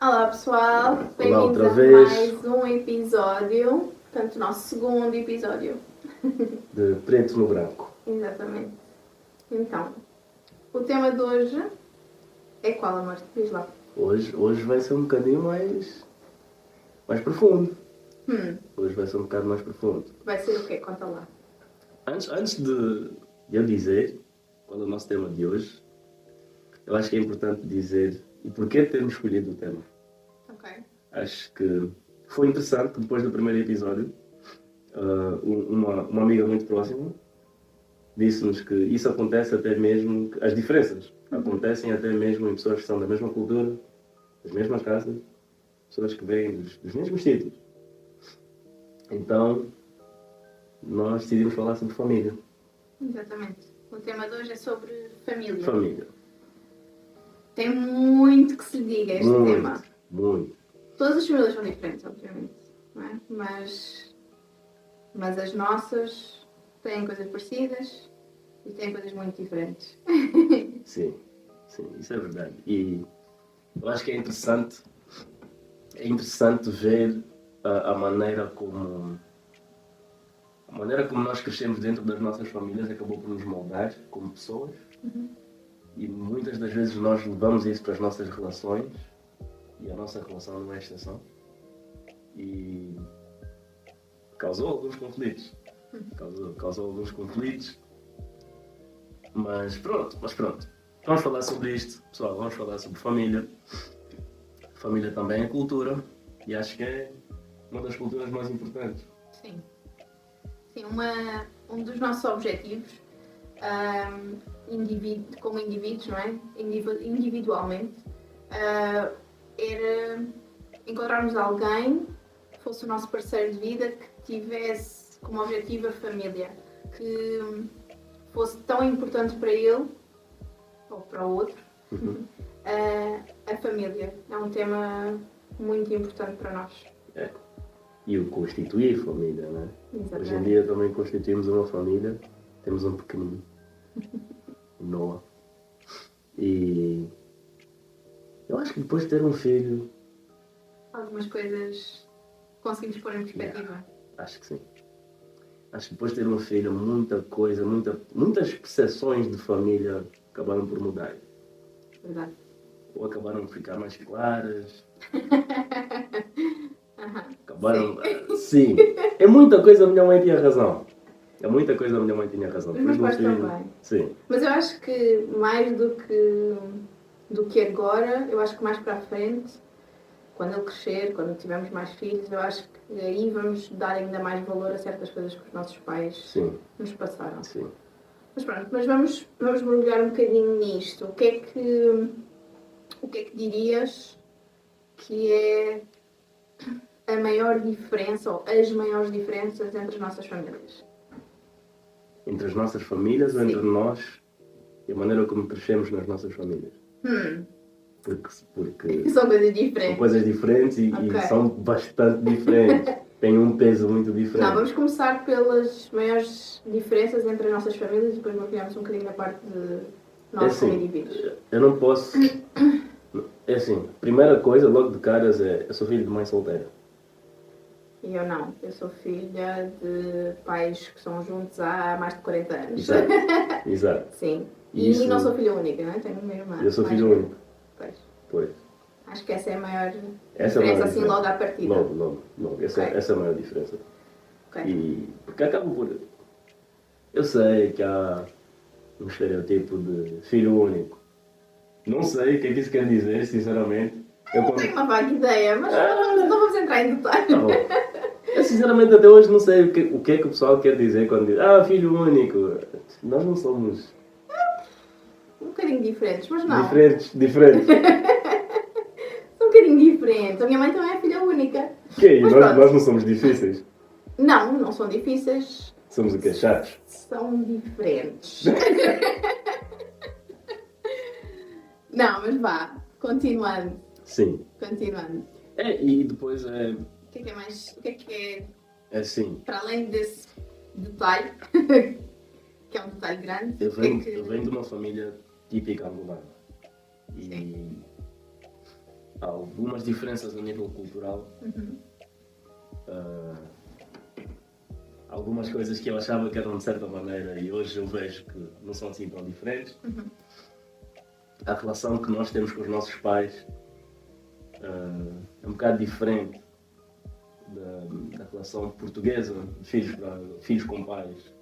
Olá pessoal, Olá bem-vindos outra a vez mais um episódio, portanto o nosso segundo episódio. de Preto no Branco. Exatamente. Então, o tema de hoje é qual, amor? Diz lá. Hoje vai ser um bocadinho mais profundo. Hoje vai ser um bocado mais profundo. Vai ser o quê? Conta lá. Antes de eu dizer qual é o nosso tema de hoje, eu acho que é importante dizer o porquê termos escolhido o tema. Ok. Acho que foi interessante que depois do primeiro episódio, uma amiga muito próxima disse-nos que isso acontece até mesmo, que as diferenças acontecem até mesmo em pessoas que são da mesma cultura, das mesmas casas, pessoas que vêm dos mesmos sítios. Então, nós decidimos falar sobre família. Exatamente. O tema de hoje é sobre família. Família. Tem muito que se lhe diga este tema. Muito. Todas as famílias são diferentes, obviamente, não é? Mas as nossas têm coisas parecidas e têm coisas muito diferentes. Sim, isso é verdade. E eu acho que é interessante ver a maneira como nós crescemos dentro das nossas famílias acabou por nos moldar como pessoas. E muitas das vezes nós levamos isso para as nossas relações e a nossa relação não é exceção. E causou alguns conflitos. Causou alguns conflitos. Mas pronto. Vamos falar sobre isto, pessoal. Vamos falar sobre família. Família também é cultura. E acho que é uma das culturas mais importantes. Sim, um dos nossos objetivos, como indivíduos, não é? Individualmente, era encontrarmos alguém que fosse o nosso parceiro de vida, que tivesse como objetivo a família, que fosse tão importante para ele, ou para o outro, a família. É um tema muito importante para nós. É. E o constituir família, né? Exatamente. Hoje em dia também constituímos uma família. Temos um pequenino, o Noah. E eu acho que depois de ter um filho... Algumas coisas conseguimos pôr em perspectiva. Acho que sim. Acho que depois de ter um filho, muitas percepções de família acabaram por mudar. Verdade. Ou acabaram por ficar mais claras. Acabaram... Sim. É muita coisa, a minha mãe tinha razão. Os meus pais também. Sim. Mas eu acho que mais do que agora, eu acho que mais para a frente, quando ele crescer, quando tivermos mais filhos, eu acho que aí vamos dar ainda mais valor a certas coisas que os nossos pais nos passaram. Sim. Mas pronto, vamos mergulhar um bocadinho nisto. O que é que dirias que é a maior diferença, ou as maiores diferenças entre as nossas famílias? Entre as nossas famílias ou entre nós e a maneira como crescemos nas nossas famílias? Porque são coisas diferentes. São coisas diferentes e são bastante diferentes. Têm um peso muito diferente. Não, vamos começar pelas maiores diferenças entre as nossas famílias e depois mergulhamos um bocadinho na parte de nós como indivíduos. Eu não posso... É assim, primeira coisa, logo de caras, eu sou filho de mãe solteira. E eu não. Eu sou filha de pais que são juntos há mais de 40 anos. Exato. Sim. E não sou filha única, não é? Tenho uma irmã. Eu sou filho único. Pois. Acho que essa é a maior diferença, assim, diferença. Logo à partida. Logo. Essa é a maior diferença. E porque acaba por... Eu sei que há um estereotipo de filho único. Não sei o que é que isso quer dizer, sinceramente. Eu tenho uma vaga ideia, mas não vamos entrar em detalhes. Eu sinceramente até hoje não sei o que é que o pessoal quer dizer quando diz filho único. Nós não somos... Um bocadinho diferentes, mas não. Diferentes. São um bocadinho diferentes. A minha mãe também é filha única. Nós não somos difíceis? Não são difíceis. Somos o quê? Chatos? São diferentes. Não, mas vá. Continuando. Sim. Continuando. E depois é... O que é que é mais... O que é... É assim. Para além desse detalhe, que é um detalhe grande... Eu venho de uma família típica angolana. E há algumas diferenças a nível cultural. Algumas coisas que eu achava que eram de certa maneira e hoje eu vejo que não são assim tão diferentes. A relação que nós temos com os nossos pais é um bocado diferente da relação portuguesa de filhos com pais.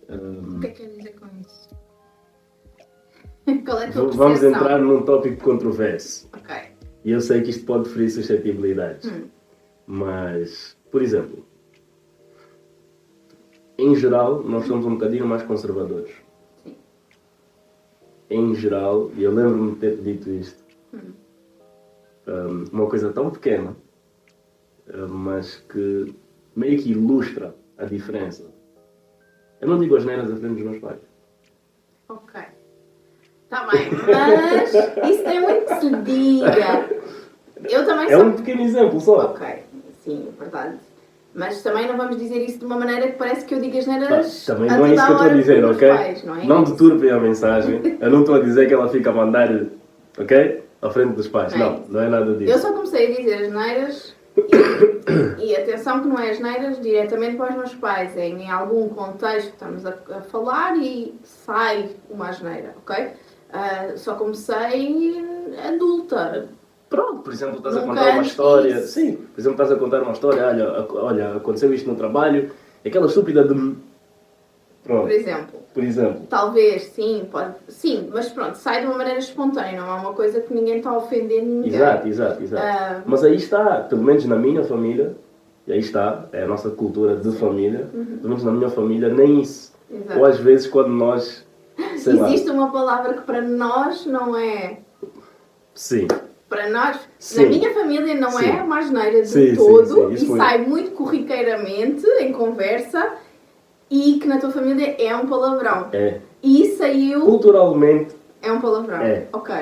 O que é que quer dizer com isso? Qual é a tua percepção? Vamos entrar num tópico controverso. Ok. E eu sei que isto pode ferir suscetibilidades. Mas, por exemplo, em geral, nós somos um bocadinho mais conservadores. Sim. Em geral, e eu lembro-me de ter dito isto, uma coisa tão pequena, mas que meio que ilustra a diferença. Eu não digo asneiras à frente dos meus pais. Ok. Está bem, mas isso tem muito que se lhe diga. Eu também É um pequeno exemplo só. Ok, sim, verdade. Mas também não vamos dizer isso de uma maneira que parece que eu digo asneiras. Também não é isso que eu estou a dizer, ok? Pais, não é não isso? deturpem a mensagem. Eu não estou a dizer que ela fica a mandar, ok? À frente dos pais. Não é nada disso. Eu só comecei a dizer asneiras e atenção que não é asneiras diretamente para os meus pais. É em algum contexto que estamos a falar e sai uma asneira, ok? Só comecei adulta. Pronto, por exemplo, estás a Nunca contar uma antes história. disso. Sim, por exemplo, estás a contar uma história. Olha, aconteceu isto no trabalho. Aquela estúpida de. Pronto, Por exemplo. Talvez, sim, pode. Sim, mas pronto, sai de uma maneira espontânea, não é uma coisa que ninguém está a ofender ninguém. Exato. Mas aí está, pelo menos na minha família, e aí está, é a nossa cultura de família, pelo menos na minha família, nem isso. Exato. Ou às vezes quando nós. Sei Existe lá. uma palavra que para nós não é. Sim. Para nós, Sim. na minha família não Sim. é uma asneira de Sim, todo isso e foi. sai muito corriqueiramente em conversa e que na tua família é um palavrão. É. E saiu. Culturalmente. É um palavrão. É. Ok.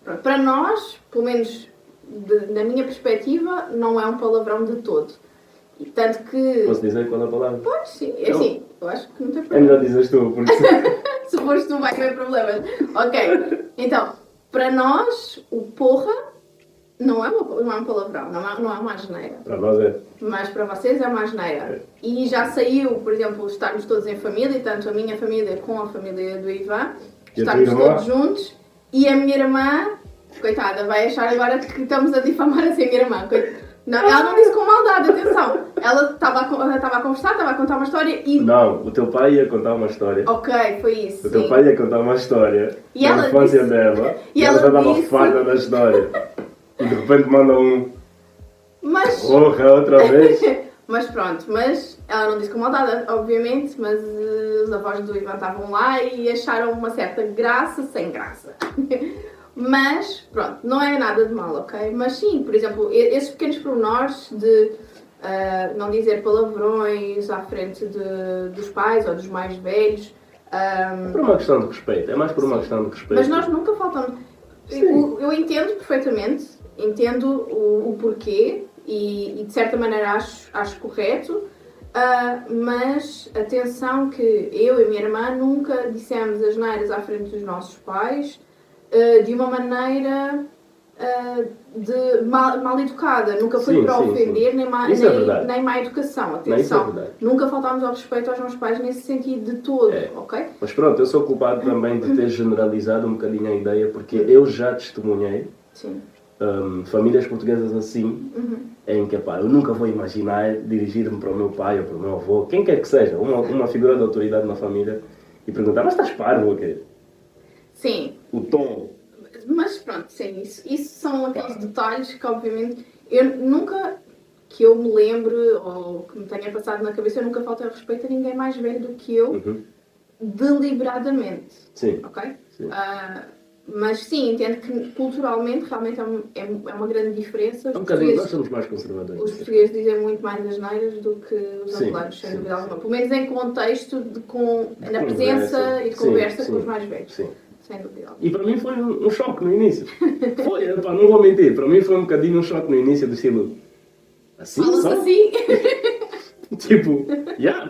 Pronto. Para nós, pelo menos na minha perspectiva, não é um palavrão de todo. E tanto que. Posso dizer qual é a palavra? Pois sim, é assim, eu acho que não tem É problema. melhor dizeres tu, porque. Se fores tu, vai haver problemas. Ok, então, para nós, o porra não é um palavrão, não é uma asneira. Para nós é. Mas para vocês é uma asneira. E já saiu, por exemplo, estarmos todos em família, tanto a minha família com a família do Ivan, E a estarmos tua irmã? todos juntos, e a minha irmã, coitada, vai achar agora que estamos a difamar assim a minha irmã. Não, ela não disse com maldade, atenção. Ela estava a conversar, estava a contar uma história e... Não, o teu pai ia contar uma história. Ok, foi isso. O teu sim. pai ia contar uma história E da ela infância disse- dela e ela ela já estava disse- farta da história. E de repente manda um. Mas... Porra, outra vez. Mas pronto, mas ela não disse com maldade, obviamente, mas os avós do Ivan estavam lá e acharam uma certa graça sem graça. Mas, pronto, não é nada de mal, ok? Mas sim, por exemplo, esses pequenos pormenores de não dizer palavrões à frente dos pais ou dos mais velhos. É por uma questão de respeito, é mais por uma questão de respeito. Mas nós nunca faltamos. Eu entendo perfeitamente, entendo o porquê e de certa maneira acho correto, mas atenção que eu e a minha irmã nunca dissemos asneiras à frente dos nossos pais de uma maneira mal educada. Nunca foi Sim, para sim, ofender, sim. nem má educação. Não, isso é Atenção, verdade. nunca faltámos ao respeito aos nossos pais nesse sentido de todo, ok? Mas pronto, eu sou culpado também de ter generalizado um bocadinho a ideia, porque eu já testemunhei Sim. famílias portuguesas assim, em que pá, eu nunca vou imaginar dirigir-me para o meu pai ou para o meu avô, quem quer que seja, uma figura de autoridade na família, e perguntar, mas estás parvo ou quê? Sim. O tom. Mas pronto, sim, isso são aqueles detalhes que obviamente eu nunca, que eu me lembre ou que me tenha passado na cabeça, eu nunca faltei ao respeito a ninguém mais velho do que eu, deliberadamente, Sim. ok? Sim. Mas sim, entendo que culturalmente realmente é uma grande diferença. É um bocadinho, nós somos mais conservadores. Os portugueses dizem muito mais asneiras do que os Sim, angolanos, sem sim, dúvida sim. alguma. Pelo menos em contexto na conversa. presença e de Sim, conversa sim, com os mais velhos. sim. Sem dúvida alguma. E para mim foi um choque no início. Foi, pá, não vou mentir, para mim foi um bocadinho um choque no início do estilo. Assim, Fala-se só? assim. Tipo,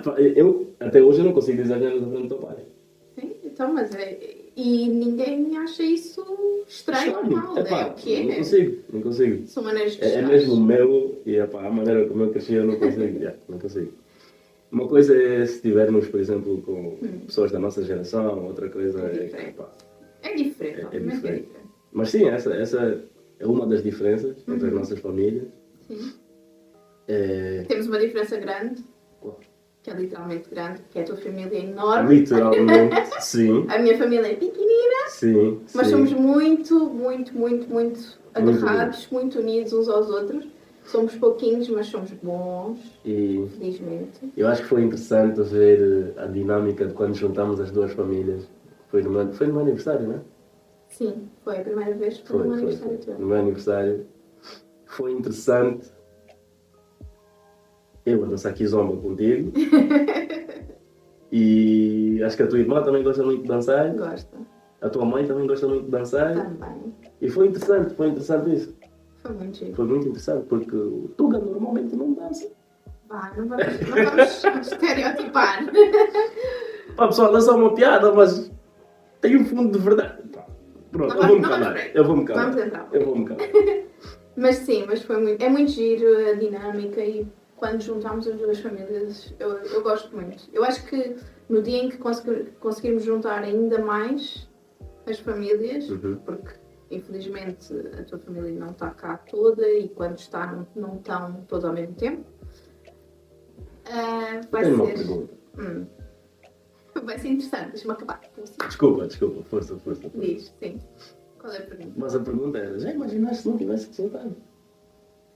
pá, eu até hoje eu não consigo dizer nada da frente do teu pai. Sim, então, mas E ninguém acha isso estranho ou mal, é o que Não é. consigo, não consigo. São maneiras de É estar. mesmo o meu e epá, a maneira como eu cresci eu não consigo. Não consigo. Uma coisa é se estivermos, por exemplo, com pessoas da nossa geração, outra coisa É é que, diferente. epá, É diferente, é obviamente diferente. Mas sim, essa é uma das diferenças entre as nossas famílias. Sim. É, Temos uma diferença grande, qual? que é literalmente grande, que é a tua família é enorme. Literalmente, sim. A minha família é pequenina, Sim, mas sim. somos muito agarrados, muito unidos uns aos outros. Somos pouquinhos, mas somos bons, E felizmente. eu acho que foi interessante ver a dinâmica de quando juntamos as duas famílias. Foi no meu aniversário, não é? Sim, foi a primeira vez que foi no aniversário teu. No meu aniversário. Foi interessante eu a dançar kizomba contigo. E acho que a tua irmã também gosta muito de dançar. Gosta. A tua mãe também gosta muito de dançar. Também. E foi interessante isso. Foi muito giro. Foi muito interessante, porque o Tuga normalmente não dança. Vá, não vamos estereotipar. Pá, pessoal, é só uma piada, mas tem um fundo de verdade. Pá, pronto, Não eu vou-me vamos calar. por aí. Eu vou-me calar. Vamos entrar. Eu vou-me calar. Mas sim, é muito giro a dinâmica e quando juntamos as duas famílias eu gosto muito. Eu acho que no dia em que conseguirmos juntar ainda mais as famílias, porque infelizmente a tua família não está cá toda e quando está não estão todos ao mesmo tempo, vai Tenho uma ser. pergunta. Vai ser interessante, deixa-me acabar. Desculpa, força. Diz, sim. Qual é a pergunta? Mas a pergunta era, já imaginaste se não tivesse resultado?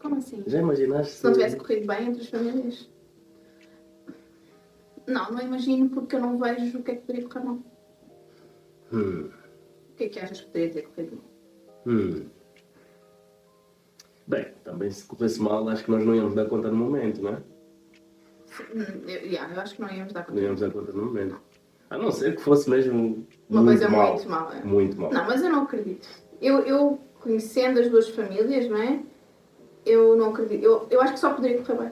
Como assim? Já imaginaste Se não tivesse corrido bem entre as famílias? Não imagino porque eu não vejo o que é que poderia correr mal. O que é que achas que poderia ter corrido mal? Bem, também se corresse mal, acho que nós não íamos dar conta no momento, não é? Eu acho que não íamos dar conta. Não íamos dar conta no momento. A não ser que fosse mesmo Uma muito coisa mal. muito mal. É? Muito mal. Não, mas eu não acredito. Eu conhecendo as duas famílias, não é? Eu não acredito. Eu acho que só poderia correr bem.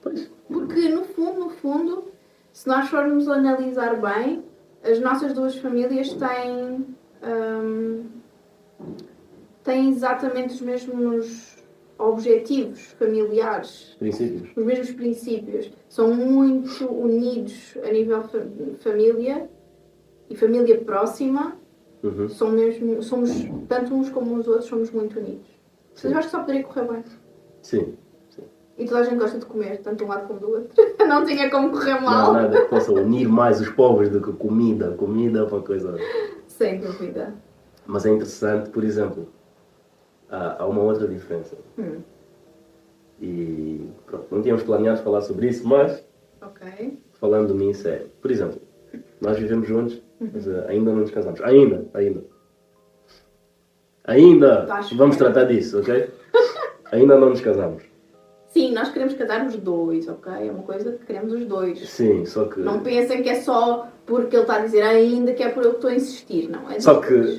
Pois. Porque no fundo, se nós formos analisar bem, as nossas duas famílias têm exatamente os mesmos objetivos familiares. Princípios. Os mesmos princípios. São muito unidos a nível família e família próxima. Somos, tanto uns como os outros, somos muito unidos. Mas eu acho que só poderia correr bem. Sim. E toda a gente gosta de comer, tanto de um lado como do outro. Não tinha como correr mal. Não há nada que possa unir mais os povos do que comida. Comida é uma coisa... Sem dúvida. Mas é interessante, por exemplo, há uma outra diferença. E pronto, não tínhamos planeado falar sobre isso, mas Ok. falando nisso é, por exemplo, nós vivemos juntos, mas ainda não nos casamos. Ainda. Vamos tratar disso, ok? Ainda não nos casamos. Sim, nós queremos casar os dois, ok? É uma coisa que queremos os dois. Sim, só que... Não pensem que é só porque ele está a dizer ainda que é por eu que estou a insistir, não é? Só que,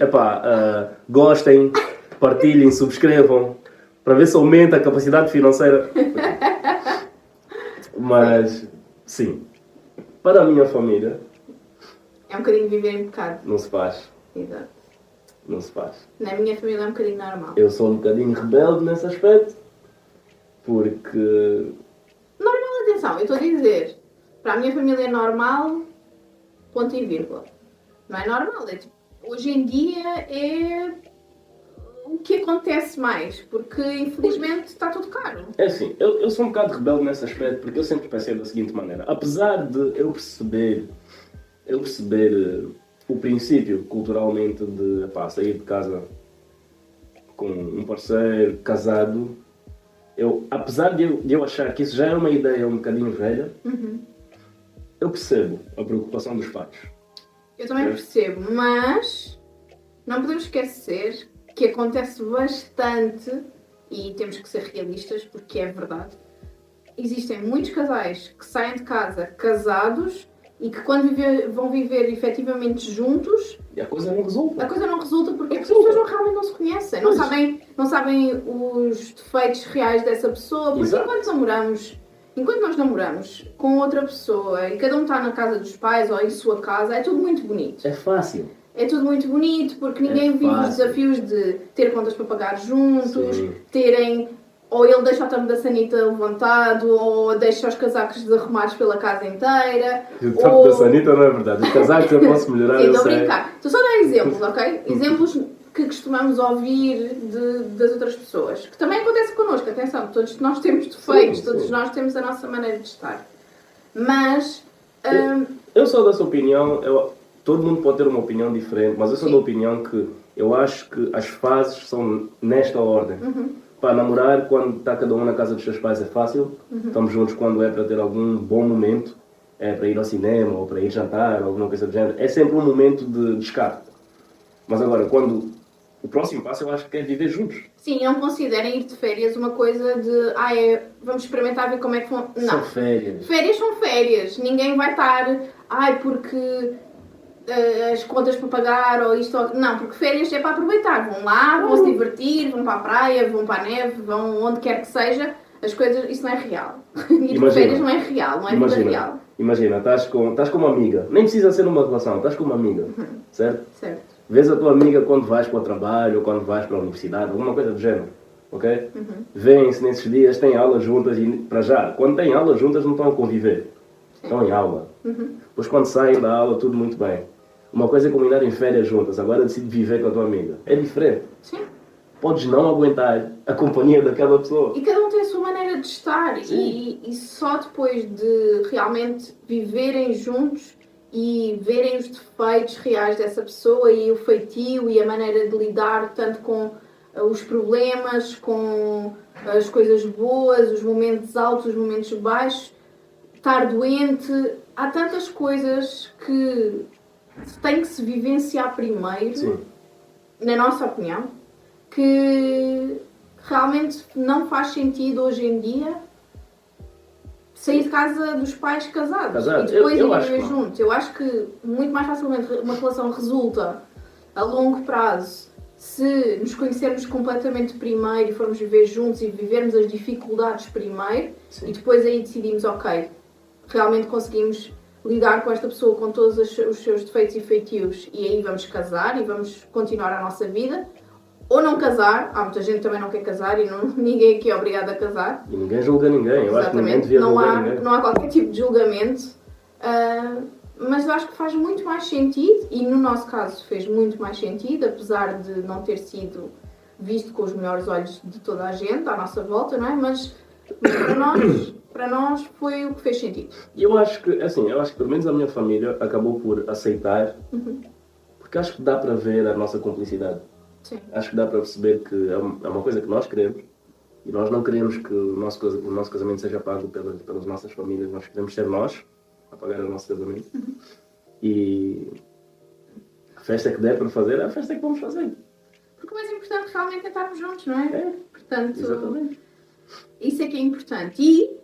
gostem, partilhem, subscrevam, para ver se aumenta a capacidade financeira. Mas, sim, para a minha família... É um bocadinho viver em pecado. Não se faz. Exato. Não se faz. Na minha família é um bocadinho normal. Eu sou um bocadinho rebelde nesse aspecto, porque... Normal, atenção, eu estou a dizer, para a minha família é normal, ponto e vírgula. Não é normal, é tipo, hoje em dia é o que acontece mais, porque infelizmente está tudo caro. É assim, eu sou um bocado rebelde nesse aspecto, porque eu sempre pensei da seguinte maneira. Apesar de eu perceber o princípio culturalmente de sair de casa com um parceiro casado, apesar de eu achar que isso já é uma ideia um bocadinho velha, eu percebo a preocupação dos pais. Eu também percebo, mas não podemos esquecer que acontece bastante, e temos que ser realistas porque é verdade, existem muitos casais que saem de casa casados e que quando vão viver efetivamente juntos, e a coisa não resulta. A coisa não resulta porque as pessoas realmente não se conhecem, não sabem os defeitos reais dessa pessoa, porque enquanto nós namoramos com outra pessoa e cada um está na casa dos pais ou em sua casa, é tudo muito bonito. É fácil. é tudo muito bonito, porque ninguém vive os desafios de ter contas para pagar juntos, Sim. terem... Ou ele deixa o tampo da sanita levantado, ou deixa os casacos desarrumados pela casa inteira. O tampo da sanita não é verdade. Os casacos eu posso melhorar, Sim, eu estou a sei. brincar. Estou só a dar exemplos, ok? Exemplos que costumamos ouvir das outras pessoas. Que também acontece connosco, atenção. Todos nós temos defeitos, todos nós temos a nossa maneira de estar. Mas... Eu sou dessa opinião, todo mundo pode ter uma opinião diferente, mas eu sou da opinião que eu acho que as fases são nesta ordem. Para namorar, quando está cada um na casa dos seus pais é fácil, estamos juntos quando é para ter algum bom momento, é para ir ao cinema ou para ir jantar ou alguma coisa do género, é sempre um momento de descarte. Mas agora, quando o próximo passo eu acho que é viver juntos. Sim, não considerem ir de férias uma coisa de vamos experimentar ver como é que vão. Não. São férias. Férias são férias. Ninguém vai estar, porque as contas para pagar ou isto ou... Não, porque férias é para aproveitar. Vão lá, vão se divertir, vão para a praia, vão para a neve, vão onde quer que seja. As coisas, isso não é real. Ir de férias não é real, não é vida real. Imagina, estás com uma amiga, nem precisa ser numa relação, estás com uma amiga, certo? Certo. Vês a tua amiga quando vais para o trabalho ou quando vais para a universidade, alguma coisa do género, ok? Vêm-se nesses dias, têm aulas juntas e, para já, quando têm aulas juntas não estão a conviver, estão em aula. Depois quando saem da aula, tudo muito bem. Uma coisa é combinar em férias juntas, agora decide viver com a tua amiga. É diferente. Sim. Podes não aguentar a companhia daquela pessoa. E cada um tem a sua maneira de estar. E só depois de realmente viverem juntos e verem os defeitos reais dessa pessoa e o feitio e a maneira de lidar tanto com os problemas, com as coisas boas, os momentos altos, os momentos baixos, estar doente, há tantas coisas que tem que se vivenciar primeiro, na nossa opinião, que realmente não faz sentido hoje em dia sair de casa dos pais casados e depois ir viver juntos. Eu acho que muito mais facilmente uma relação resulta a longo prazo se nos conhecermos completamente primeiro e formos viver juntos e vivermos as dificuldades primeiro e depois aí decidimos, ok, realmente conseguimos lidar com esta pessoa com todos os seus defeitos e feitios e aí vamos casar e vamos continuar a nossa vida. Ou não casar, há muita gente que também não quer casar e ninguém aqui é obrigado a casar. E ninguém julga ninguém, eu acho que ninguém devia julgar ninguém. Não há qualquer tipo de julgamento, mas eu acho que faz muito mais sentido, e no nosso caso fez muito mais sentido, apesar de não ter sido visto com os melhores olhos de toda a gente à nossa volta, não é? Mas para nós foi o que fez sentido. E eu acho que pelo menos a minha família acabou por aceitar, porque acho que dá para ver a nossa cumplicidade. Sim. Acho que dá para perceber que é uma coisa que nós queremos e nós não queremos que o nosso casamento seja pago pelas nossas famílias, nós queremos ser nós a pagar o nosso casamento. E a festa que der para fazer é a festa que vamos fazer. Porque o mais importante realmente é estarmos juntos, não é? Portanto, exatamente. Isso é que é importante. E,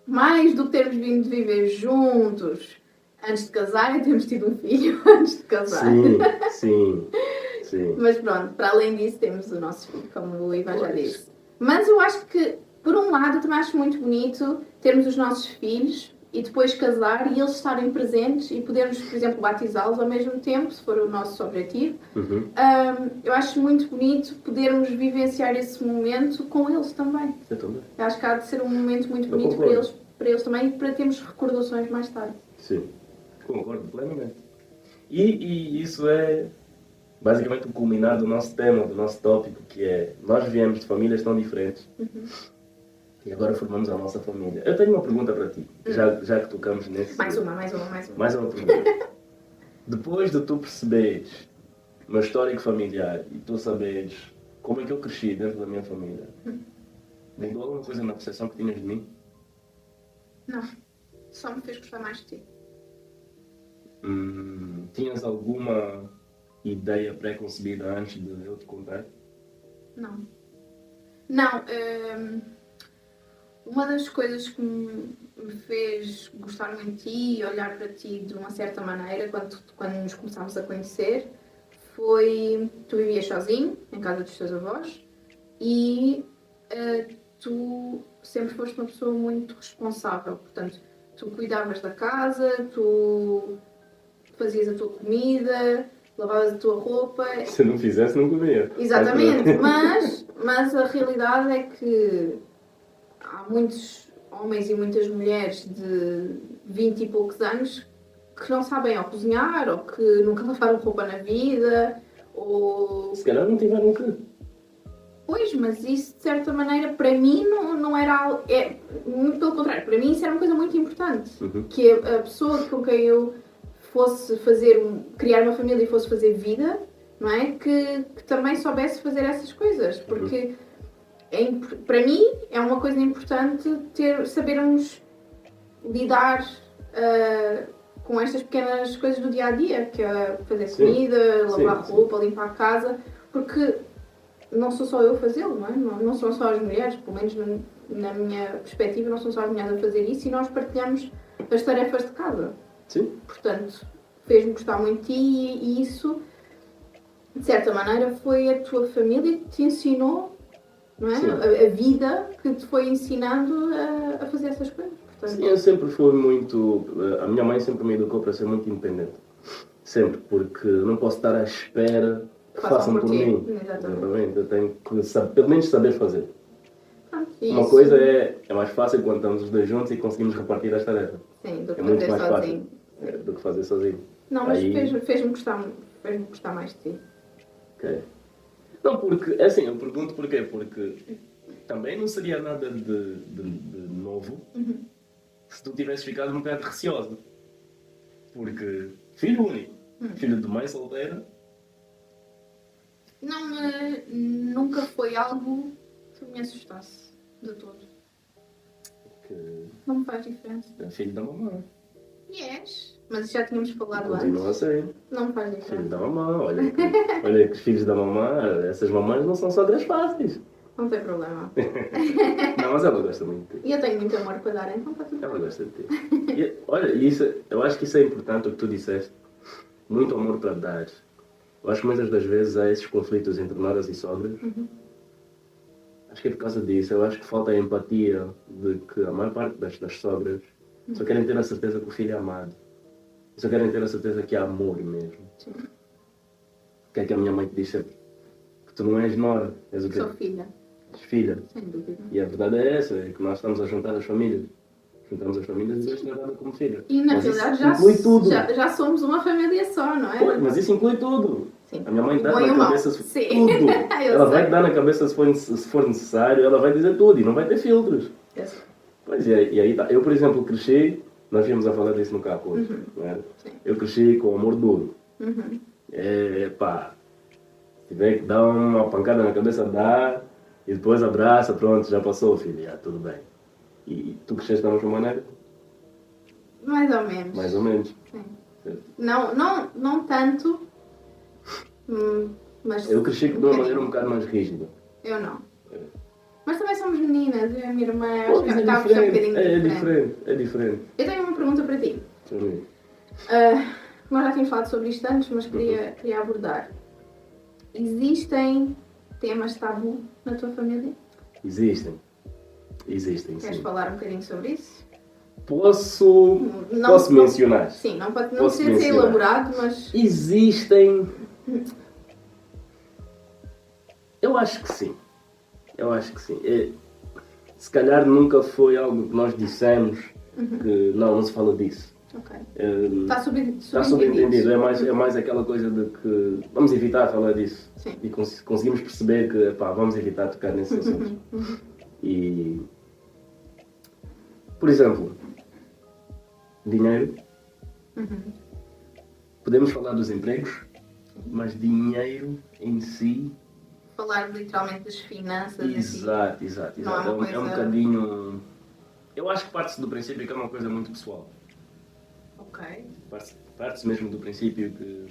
mais do que termos vindo de viver juntos antes de casar, é termos tido um filho antes de casar. Sim. Mas pronto, para além disso temos o nosso filho, como o Ivan já disse. Mas eu acho que, por um lado, eu também acho muito bonito termos os nossos filhos e depois casar e eles estarem presentes e podermos, por exemplo, batizá-los ao mesmo tempo, se for o nosso objetivo. Eu acho muito bonito podermos vivenciar esse momento com eles também. Eu também. Eu acho que há de ser um momento muito bonito para eles também e para termos recordações mais tarde. Sim, concordo plenamente. E isso é basicamente o culminar do nosso tema, do nosso tópico, que é nós viemos de famílias tão diferentes e agora formamos a nossa família. Eu tenho uma pergunta para ti, já que tocamos nesse... Mais uma pergunta. Depois de tu perceberes o meu histórico familiar e tu saberes como é que eu cresci dentro da minha família, mudou alguma coisa na percepção que tinhas de mim? Não, só me fez gostar mais de ti. Tinhas alguma ideia pré-concebida antes de eu te contar? Não. Uma das coisas que me fez gostar muito de ti e olhar para ti de uma certa maneira, quando nos começámos a conhecer, foi... Tu vivias sozinho, em casa dos teus avós, e tu sempre foste uma pessoa muito responsável. Portanto, tu cuidavas da casa, tu fazias a tua comida, lavavas a tua roupa. Se eu não fizesse, não comia. Exatamente, mas a realidade é que há muitos homens e muitas mulheres de 20 e poucos anos que não sabem ou cozinhar, ou que nunca lavaram roupa na vida, ou... Se calhar não tiveram que. Pois, mas isso de certa maneira para mim não era algo... Muito pelo contrário, para mim isso era uma coisa muito importante. Que a pessoa com quem eu fosse criar uma família e fosse fazer vida, não é? Que também soubesse fazer essas coisas, porque para mim é uma coisa importante sabermos lidar com estas pequenas coisas do dia a dia, que é fazer comida, lavar roupa, limpar a casa, porque não sou só eu a fazê-lo, não é? Não são só as mulheres, pelo menos na minha perspectiva, não são só as mulheres a fazer isso, e nós partilhamos as tarefas de casa. Sim. Portanto, fez-me gostar muito de ti, e isso, de certa maneira, foi a tua família que te ensinou, não é? A vida que te foi ensinando a fazer essas coisas. Portanto... Sim, eu sempre fui muito... A minha mãe sempre me educou para ser muito independente. Sempre, porque não posso estar à espera que façam por mim. Exatamente. Eu tenho que pelo menos saber fazer. Uma coisa é mais fácil quando estamos os dois juntos e conseguimos repartir as tarefas. Sim, do que muito fazer mais sozinho. Fácil do que fazer sozinho. Não, mas fez-me gostar mais de ti. Ok. Não, porque, assim, eu pergunto porquê. Porque também não seria nada de novo se tu tivesses ficado um bocado receosa. Porque filho único, filho de mãe solteira... Não, nunca foi algo que me assustasse de todo. Não me faz diferença. É filho da mamãe. Yes, mas já tínhamos falado Continua antes. assim. Não me faz diferença. Filho da mamãe, olha que os filhos da mamãe, essas mamães não são sogras fáceis. Não tem problema. Não, mas ela gosta muito de ti. E eu tenho muito amor para dar, então está tudo bem. Ela gosta de ti. E, olha, eu acho que isso é importante o que tu disseste. Muito amor para dar. Eu acho que muitas das vezes há esses conflitos entre noras e sogras. Acho que é por causa disso. Eu acho que falta a empatia de que a maior parte das sogras só querem ter a certeza que o filho é amado. Só querem ter a certeza que há amor mesmo. Sim. O que é que a minha mãe te diz sempre? Que tu não és nora, és o quê? Sou filha. És filha. Sem dúvida. E a verdade é essa, é que nós estamos a juntar as famílias. Juntamos as famílias e és tratada como filha. E na realidade já somos uma família só, não é? Pois, mas isso inclui tudo. Sim. A minha mãe dá na cabeça tudo. Ela Eu vai sei. dar na cabeça se for necessário, ela vai dizer tudo e não vai ter filtros. Eu sei. Pois, e aí tá. Eu, por exemplo, cresci, nós íamos a falar disso no carro hoje, não era? Eu cresci com amor duro. Pá, se tiver que dar uma pancada na cabeça, dá, e depois abraça, pronto, já passou, filho, já, tudo bem. E tu cresceste da mesma maneira? Mais ou menos. Mais ou menos. Sim. Certo. Não tanto, mas... Eu cresci de uma maneira um bocado mais rígida. Eu não. Mas também somos meninas, eu e a minha irmã, Pois, acho que acaba por ser um bocadinho diferente. É diferente. Eu tenho uma pergunta para ti. Sim. Nós já tínhamos falado sobre isto antes, mas queria abordar. Existem temas tabu na tua família? Existem, Queres sim. falar um bocadinho sobre isso? Posso mencionar? Sim, não pode Posso ser mencionar. elaborado, mas... Existem... Eu acho que sim. Se calhar nunca foi algo que nós dissemos que não se fala disso. Ok. Está subentendido. É mais aquela coisa de que vamos evitar falar disso. Sim. E conseguimos perceber que vamos evitar tocar nesses assuntos. E, por exemplo, dinheiro. Podemos falar dos empregos, mas dinheiro em si... Falar literalmente das finanças. Exato. Não é uma coisa... É um bocadinho... Eu acho que parte-se do princípio que é uma coisa muito pessoal. Ok. Parte-se mesmo do princípio que...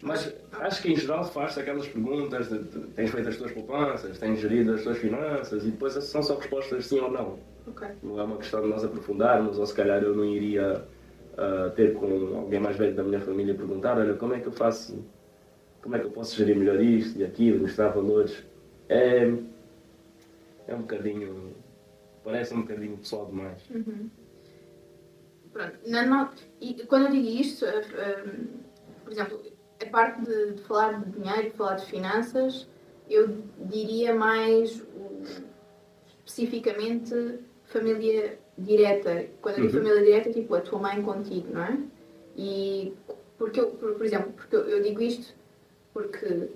Mas acho que em geral faz-se aquelas perguntas de tens feito as tuas poupanças, tens gerido as tuas finanças e depois são só respostas sim ou não. Ok. Não é uma questão de nós aprofundarmos, ou se calhar eu não iria ter com alguém mais velho da minha família perguntar, olha, como é que eu faço, como é que eu posso gerir melhor isto e aquilo, mostrar valores. É um bocadinho, parece um bocadinho pessoal demais. Pronto. E quando eu digo isto, por exemplo, a parte de falar de dinheiro, falar de finanças, eu diria mais especificamente família direta. Quando eu digo família direta, é tipo a tua mãe contigo, não é? E porque por exemplo, porque eu digo isto porque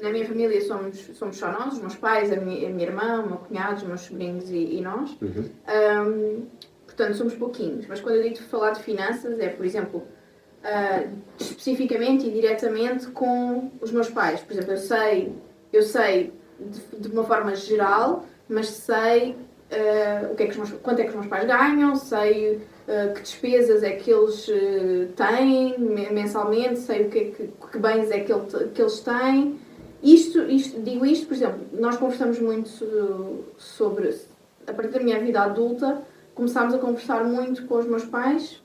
na minha família somos só nós, os meus pais, a minha irmã, o meu cunhado, os meus sobrinhos e nós. Portanto, somos pouquinhos. Mas quando eu digo falar de finanças, é, por exemplo, especificamente e diretamente com os meus pais. Por exemplo, eu sei de uma forma geral, mas sei quanto é que os meus pais ganham, sei que despesas é que eles têm mensalmente, sei que bens é que eles têm. Digo isto, por exemplo, nós conversamos muito sobre, a partir da minha vida adulta, começámos a conversar muito com os meus pais,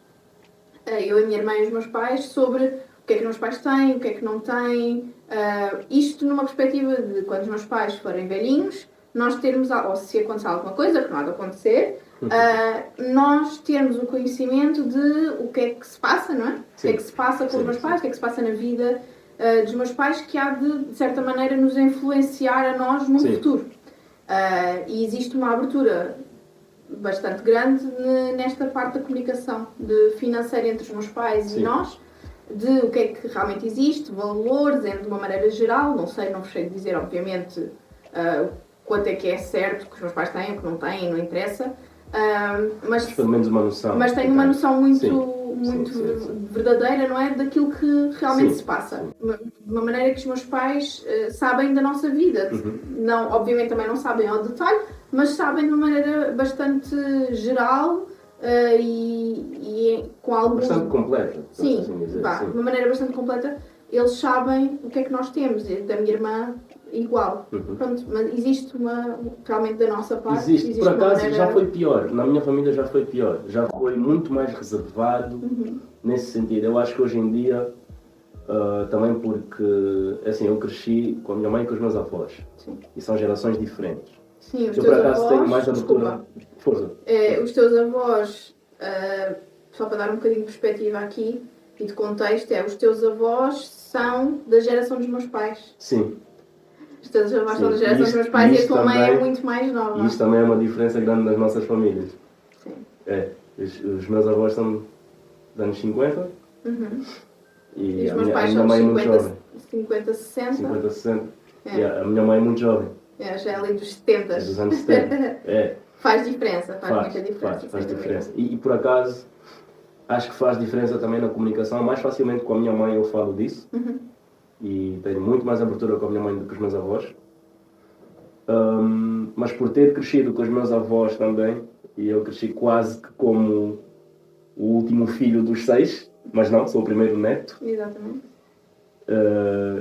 eu, a minha irmã e os meus pais, sobre o que é que os meus pais têm, o que é que não têm, isto numa perspectiva de quando os meus pais forem velhinhos, nós termos, ou se acontecer alguma coisa, que não há de acontecer, nós termos o conhecimento de o que é que se passa, não é? O que é que se passa com os meus pais, o que é que se passa na vida dos meus pais, que há de certa maneira nos influenciar a nós no futuro. E existe uma abertura bastante grande nesta parte da comunicação financeira entre os meus pais e nós, de o que é que realmente existe, valores, de uma maneira geral, não sei de dizer, obviamente, quanto é que é certo que os meus pais têm, o que não têm, não interessa, mas pelo menos uma noção. Mas tenho uma noção muito verdadeira, não é? Daquilo que realmente se passa. De uma maneira que os meus pais sabem da nossa vida. Não, obviamente também não sabem ao detalhe, mas sabem de uma maneira bastante geral e com algum... Bastante completa. Sim, assim dizer, de uma maneira bastante completa. Eles sabem o que é que nós temos, da minha irmã igual. Pronto, mas existe realmente da nossa parte... Existe por acaso maneira... já foi pior, na minha família já foi pior, já foi muito mais reservado nesse sentido. Eu acho que hoje em dia, também porque, assim, eu cresci com a minha mãe e com os meus avós, e são gerações diferentes. Sim, os eu teus por acaso avós, tenho mais abertura... Força. Os teus avós, só para dar um bocadinho de perspectiva aqui e de contexto, os teus avós são da geração dos meus pais. Sim. Os teus avós são da geração dos meus pais e a tua mãe é muito mais nova. Isto também é uma diferença grande nas nossas famílias. Sim. Os meus avós são dos anos 50 e e os a meus minha pais mãe é são muito jovem. 50, 60. 50, 60. E a minha mãe é muito jovem. Já é ali dos 70. É dos anos 70. Faz diferença, faz muita diferença. Faz diferença. E por acaso, acho que faz diferença também na comunicação. Mais facilmente com a minha mãe eu falo disso. E tenho muito mais abertura com a minha mãe do que os meus avós. Mas por ter crescido com os meus avós também, e eu cresci quase que como o último filho dos 6, mas não, sou o primeiro neto. Exatamente.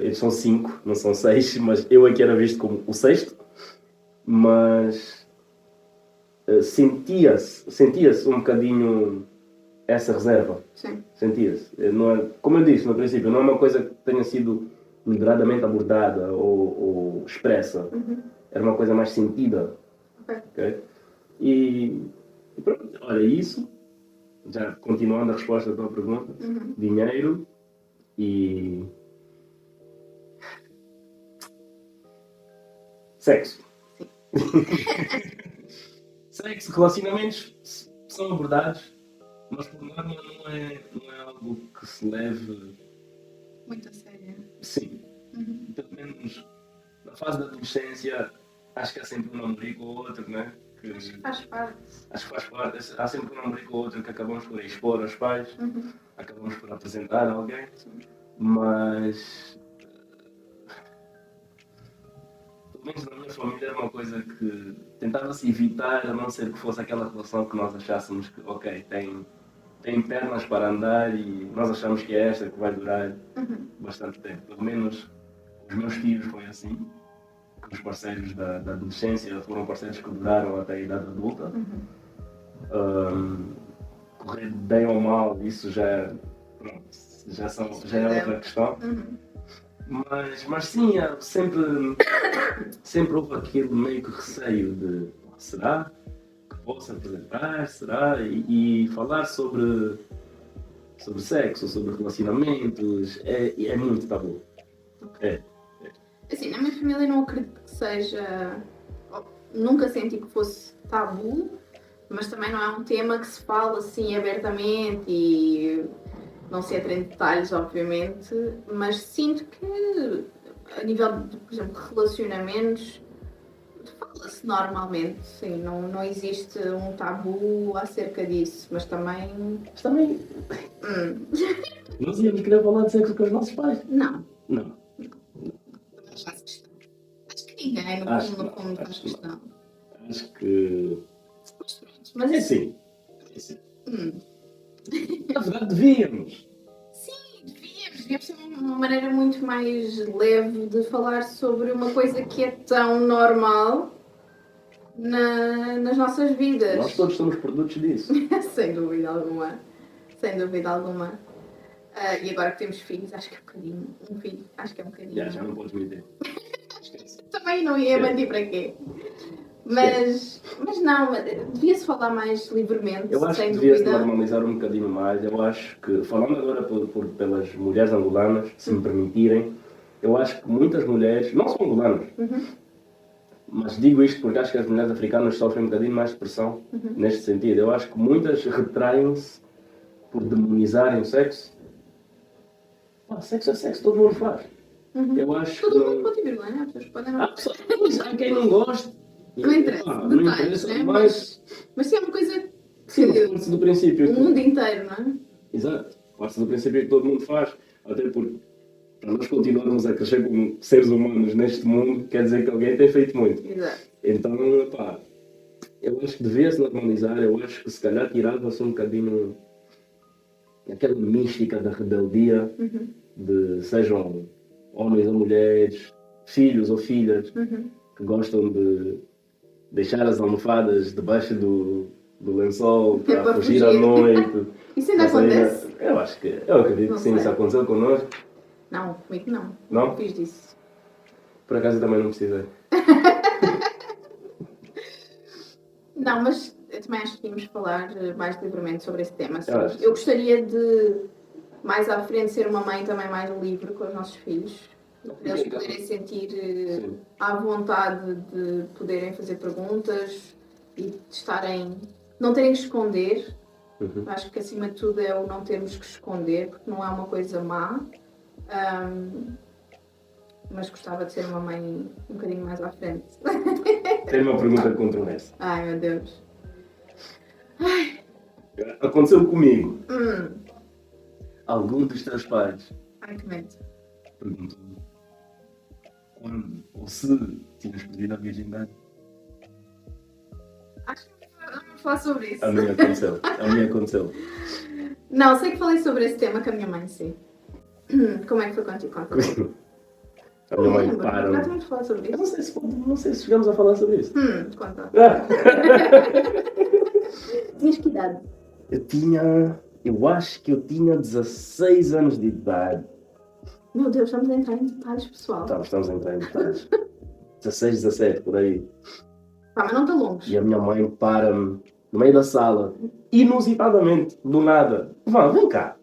Eles são 5, não são 6, mas eu aqui era visto como o 6º. Mas sentia-se um bocadinho essa reserva. Sim. Sentia-se. Como eu disse no princípio, não é uma coisa que tenha sido moderadamente abordada ou expressa. Era uma coisa mais sentida. Okay? E pronto, olha isso, já continuando a resposta da tua pergunta, dinheiro e sexo. Sexo, relacionamentos são abordados, mas por norma não é algo que se leve muito a sério. Sim. Pelo menos na fase da adolescência, acho que há sempre um namorico ou outro, né? Acho que faz parte. Acho que faz parte. Há sempre um namorico ou outro que acabamos por expor aos pais, acabamos por apresentar a alguém, mas pelo menos na minha família era uma coisa que tentava-se evitar, a não ser que fosse aquela relação que nós achássemos que, ok, tem pernas para andar e nós achamos que é esta que vai durar bastante tempo. Pelo menos os meus filhos foi assim. Os parceiros da adolescência foram parceiros que duraram até a idade adulta. Correr bem ou mal, isso já é outra questão. Mas sim, sempre houve aquele meio que receio de será que posso apresentar, será? E falar sobre sobre sexo, sobre relacionamentos, é muito tabu. É. Assim, na minha família não acredito que seja... Nunca senti que fosse tabu, mas também não é um tema que se fala assim abertamente e não se entra em detalhes, obviamente, mas sinto que a nível de, por exemplo, relacionamentos, fala-se normalmente, sim, não existe um tabu acerca disso, mas também... Mas também, nós íamos querer falar de sexo com os nossos pais. Não. Não. Mas faz questão. Acho que ninguém, no Acho fundo, que não, faz acho que não. questão. Acho que... Mas pronto, mas É isso... sim. É sim. Na verdade, devíamos. Devíamos ser uma maneira muito mais leve de falar sobre uma coisa que é tão normal nas nossas vidas. Nós todos somos produtos disso. Sem dúvida alguma. Sem dúvida alguma. E agora que temos filhos, acho que é um bocadinho. Um filho, acho que é um bocadinho. Já não podes mentir. Esquece. Também não ia mentir para quê? Mas não, devia-se falar mais livremente, Eu acho sem que devia-se dúvida. normalizar um bocadinho mais. Eu acho que, falando agora pelas mulheres angolanas, se me permitirem, eu acho que muitas mulheres, não são angolanas, mas digo isto porque acho que as mulheres africanas sofrem um bocadinho mais de pressão neste sentido. Eu acho que muitas retraem-se por demonizarem o sexo. Sexo é sexo, todo mundo faz. Eu acho Todo que... mundo pode vir lá, né? As pessoas podem não. Há quem não goste. Não interessa, Não detalhes, interessa, né? mas... Mas se é uma coisa Sim, que parte do princípio. o mundo inteiro, não é? Exato. Parte do princípio que todo mundo faz. Até porque, para nós continuarmos a crescer como seres humanos neste mundo, quer dizer que alguém tem feito muito. Exato. Então, pá, eu acho que devia-se normalizar. Eu acho que se calhar tirava-se um bocadinho aquela mística da rebeldia, de sejam homens ou mulheres, filhos ou filhas, que gostam de deixar as almofadas debaixo do lençol para fugir à noite. Isso ainda acontece? Eu acredito que sim, sei. isso aconteceu connosco. Não, comigo não. Não? Não fiz disso. Por acaso eu também não precisei. Não, mas eu também acho que íamos falar mais livremente sobre esse tema. Eu acho que Eu gostaria de, mais à frente, ser uma mãe também mais livre com os nossos filhos. Para eles poderem sentir Sim. à vontade de poderem fazer perguntas e de estarem... Não terem que esconder. Acho que acima de tudo é o não termos que esconder, porque não é uma coisa má. Mas gostava de ser uma mãe um bocadinho mais à frente. Tenho uma pergunta controversa. Ai, meu Deus. Aconteceu comigo. Algum dos teus pais Ai, que medo. perguntou quando ou se tinhas perdido a virgindade? Acho que vamos falar sobre isso. A minha aconteceu. A minha aconteceu. Não, sei que falei sobre esse tema com a minha mãe, sim. Como é que foi contigo? Conta. A minha mãe Já para. tínhamos falado sobre Eu isso? não sei se chegamos a falar sobre isso. Conta. Ah, Tinhas que idade? eu acho que eu tinha 16 anos de idade. Meu Deus, estamos a entrar em detalhes, pessoal. Estamos a entrar em detalhes. 16, 17, por aí. Pá, mas não está longe. E a minha mãe para-me no meio da sala, inusitadamente, do nada. Vã, vem cá.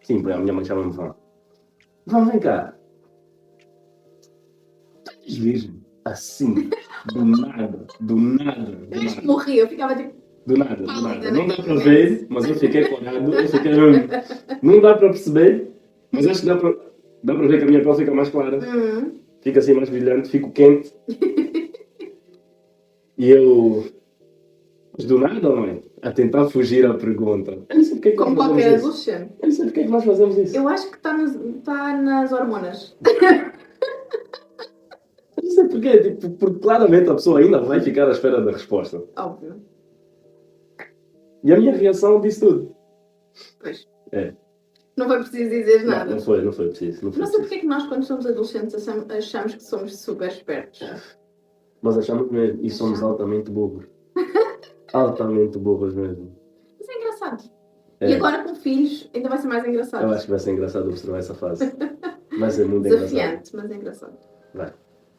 Sim, a minha mãe chama-me Vã. Vã, vem cá. Tu és virgem? Assim, do nada. Eu acho que morri, eu ficava tipo... Do nada. Não dá para ver, mas eu fiquei corado, Não dá para perceber, mas acho que dá para ver que a minha pele fica mais clara. Fica assim mais brilhante, fico quente. E eu... Mas do nada, mãe, a tentar fugir à pergunta. Eu não sei porque é que Como nós qualquer fazemos isso. adolescente. Eu não sei porque é que nós fazemos isso. Eu acho que está nas hormonas. Eu não sei porquê, porque claramente a pessoa ainda vai ficar à espera da resposta. Óbvio. E a minha reação disse tudo. Pois. É. Não foi preciso dizer nada. Não foi preciso. Não sei porque é que nós, quando somos adolescentes, achamos que somos super espertos. Mas achamos mesmo, e somos altamente burros. Altamente burros mesmo. Mas é engraçado. É. E agora com filhos, ainda vai ser mais engraçado. Eu acho que vai ser engraçado observar essa fase. Vai ser muito engraçado. Desafiante, mas é engraçado.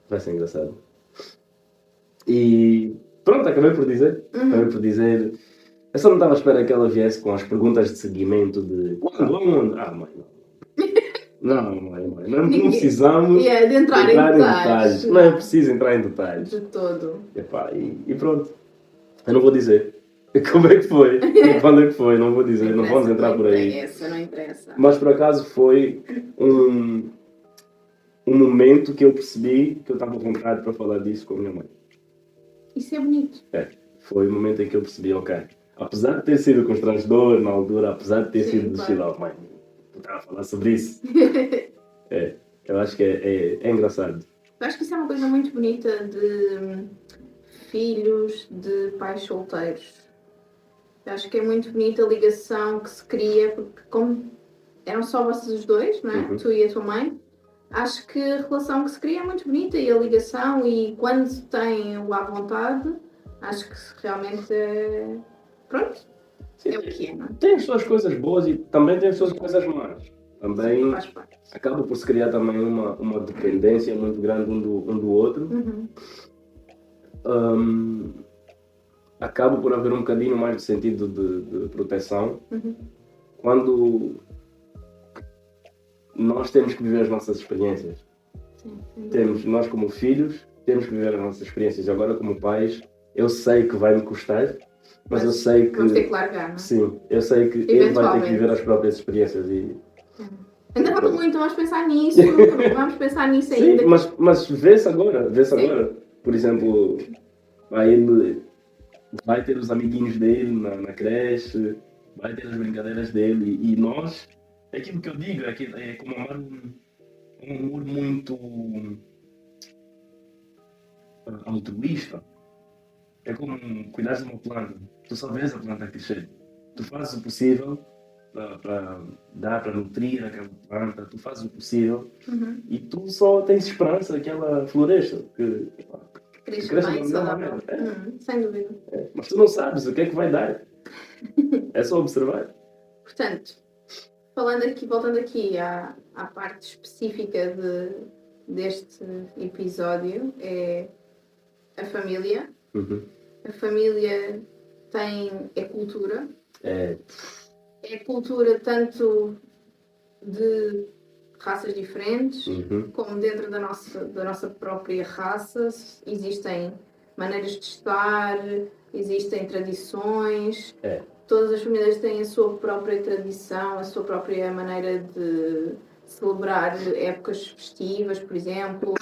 Vai ser engraçado. E pronto, acabei por dizer. Eu só não estava à espera que ela viesse com as perguntas de seguimento de quando, aonde? Ah, mãe, não. Não, mãe, não precisamos de entrar em detalhes. Não é preciso entrar em detalhes. De todo. Epá, e pronto. Eu não vou dizer como é que foi e quando é que foi, não vou dizer, não vamos entrar por aí. Não interessa. Mas por acaso foi um momento que eu percebi que eu estava à vontade para falar disso com a minha mãe. Isso é bonito. Foi o momento em que eu percebi, ok, apesar de ter sido constrangedor na altura, apesar de ter sido claro. Mãe, tu estava a falar sobre isso. Eu acho que é engraçado. Eu acho que isso é uma coisa muito bonita de filhos de pais solteiros. Eu acho que é muito bonita a ligação que se cria, porque como eram só vocês os dois, não é? Uhum. Tu e a tua mãe, acho que a relação que se cria é muito bonita e a ligação, e quando se tem o à vontade, acho que realmente é... Pronto, sim, é o que é, não é? Tem as suas coisas boas e também tem as suas coisas más. Também acaba por se criar também uma dependência muito grande um do outro. Acaba por haver um bocadinho mais de sentido de proteção quando nós temos que viver as nossas experiências. Nós como filhos temos que viver as nossas experiências. Agora como pais, eu sei que vai me custar, mas eu sei que... Vamos ter que largar, não é? Sim, eu sei que ele vai ter que viver as próprias experiências e... Ainda falta muito, vamos pensar nisso. Vamos pensar nisso ainda. Sim, mas vê-se agora. Por exemplo, ele vai ter os amiguinhos dele na creche, vai ter as brincadeiras dele e nós, é aquilo que eu digo, é como amar um amor muito altruísta. É como cuidar de uma planta. Tu só vês a planta crescer. Tu fazes o possível para nutrir aquela planta, tu fazes o possível e tu só tens esperança que ela floresça, que cresça bem, saudável. Sem dúvida. Mas tu não sabes o que é que vai dar. É só observar. Portanto, voltando aqui à parte específica deste episódio, é a família. A família é cultura. É cultura tanto de raças diferentes, como dentro da nossa própria raça. Existem maneiras de estar, existem tradições. Todas as famílias têm a sua própria tradição, a sua própria maneira de celebrar épocas festivas, por exemplo.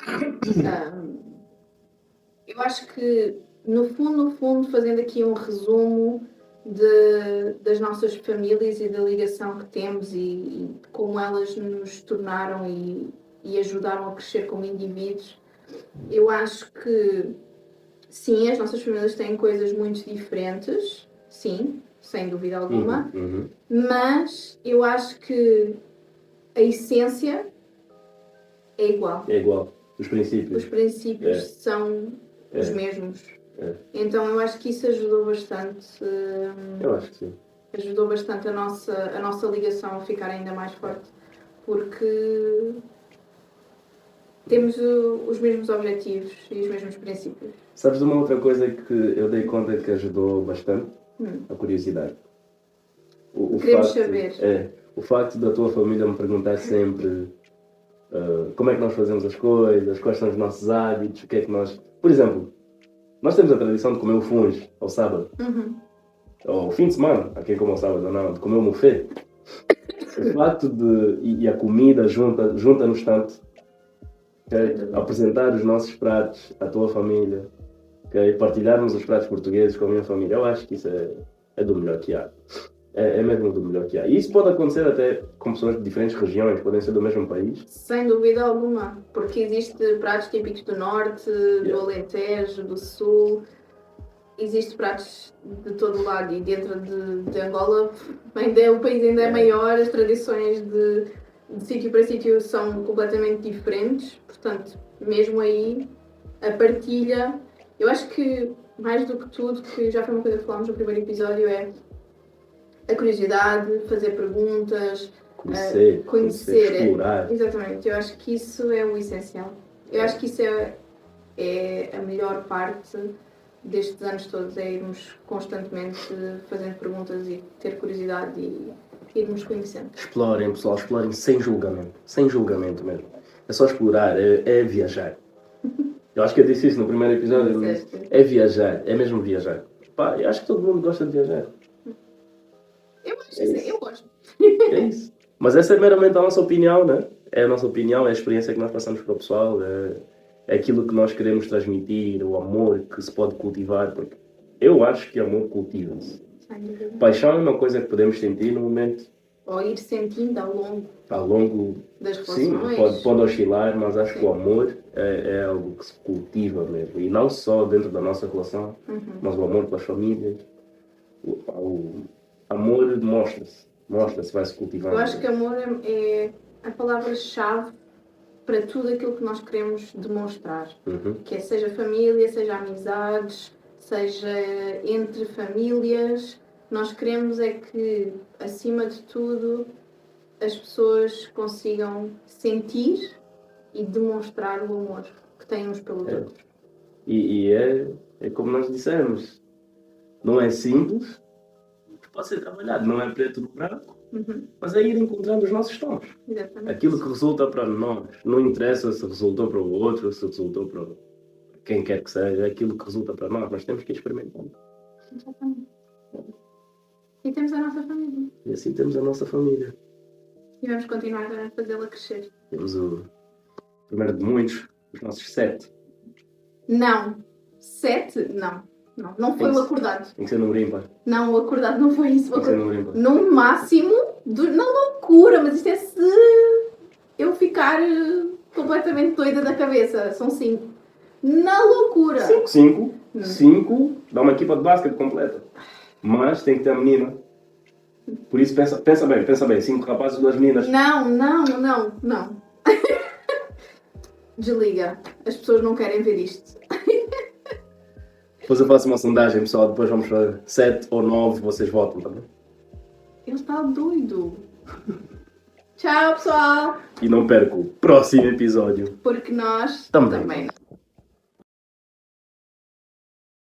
Eu acho que, no fundo, fazendo aqui um resumo das nossas famílias e da ligação que temos e como elas nos tornaram e ajudaram a crescer como indivíduos, eu acho que, sim, as nossas famílias têm coisas muito diferentes, sim, sem dúvida alguma, mas eu acho que a essência é igual. É igual. Os princípios são os mesmos. Então eu acho que isso ajudou bastante. Eu acho que sim. Ajudou bastante a nossa ligação a ficar ainda mais forte, porque temos os mesmos objetivos e os mesmos princípios. Sabes de uma outra coisa que eu dei conta que ajudou bastante? A curiosidade. Queremos saber. O facto da tua família me perguntar sempre como é que nós fazemos as coisas, quais são os nossos hábitos, o que é que nós... Por exemplo, nós temos a tradição de comer o funge ao sábado. Ou fim de semana, aqui como ao sábado, não, de comer o mufê. O facto e a comida junta-nos tanto. Okay? Apresentar os nossos pratos à tua família. Okay? Partilharmos os pratos portugueses com a minha família. Eu acho que isso é do melhor que há. É mesmo do melhor que há. E isso pode acontecer até com pessoas de diferentes regiões, podem ser do mesmo país. Sem dúvida alguma, porque existem pratos típicos do Norte, do Alentejo, do Sul, existem pratos de todo o lado, e dentro de Angola o país ainda é maior, as tradições de sítio para sítio são completamente diferentes, portanto, mesmo aí, a partilha, eu acho que mais do que tudo, que já foi uma coisa que falámos no primeiro episódio, é a curiosidade, fazer perguntas, conhecer, explorar. Exatamente, eu acho que isso é o essencial. Eu acho que isso é a melhor parte destes anos todos é irmos constantemente fazendo perguntas e ter curiosidade e irmos conhecendo. Explorem, pessoal, explorem sem julgamento mesmo. É só explorar, é viajar. Eu acho que eu disse isso no primeiro episódio. É viajar, é mesmo viajar. Pá, eu acho que todo mundo gosta de viajar. Eu acho que sim, eu gosto. É isso. Mas essa é meramente a nossa opinião, né? É a nossa opinião, é a experiência que nós passamos para o pessoal, é aquilo que nós queremos transmitir, o amor que se pode cultivar, porque eu acho que amor cultiva-se. Paixão é uma coisa que podemos sentir no momento. Ou ir sentindo ao longo das relações. Sim, pode oscilar, mas acho que o amor é algo que se cultiva mesmo. E não só dentro da nossa relação, mas o amor com as famílias. O amor mostra-se, vai-se cultivando. Eu acho que amor é a palavra-chave para tudo aquilo que nós queremos demonstrar. Que seja família, seja amizades, seja entre famílias. Nós queremos é que, acima de tudo, as pessoas consigam sentir e demonstrar o amor que têm uns pelos outros. E é como nós dissemos, não é simples, pode ser trabalhado, não é preto no branco, mas é ir encontrando os nossos tons. Exatamente. Aquilo que resulta para nós, não interessa se resultou para o outro, se resultou para quem quer que seja, é aquilo que resulta para nós temos que ir experimentando. Exatamente. E temos a nossa família. E assim temos a nossa família. E vamos continuar a fazê-la crescer. Temos o primeiro de muitos, os nossos 7. Não. 7? Não foi o acordado. Tem que ser número ímpar. Não, o acordado não foi isso. Tem que ser número ímpar. No máximo, na loucura, mas isto é se eu ficar completamente doida da cabeça. São 5. Na loucura. 5 dá uma equipa de basquete completa. Mas tem que ter a menina. Por isso pensa bem. 5 rapazes e 2 meninas. Não. Desliga. As pessoas não querem ver isto. Depois eu faço uma sondagem, pessoal. Depois vamos para 7 ou 9. Vocês votam, tá bem? Ele está doido. Tchau, pessoal. E não perco o próximo episódio. Porque nós também.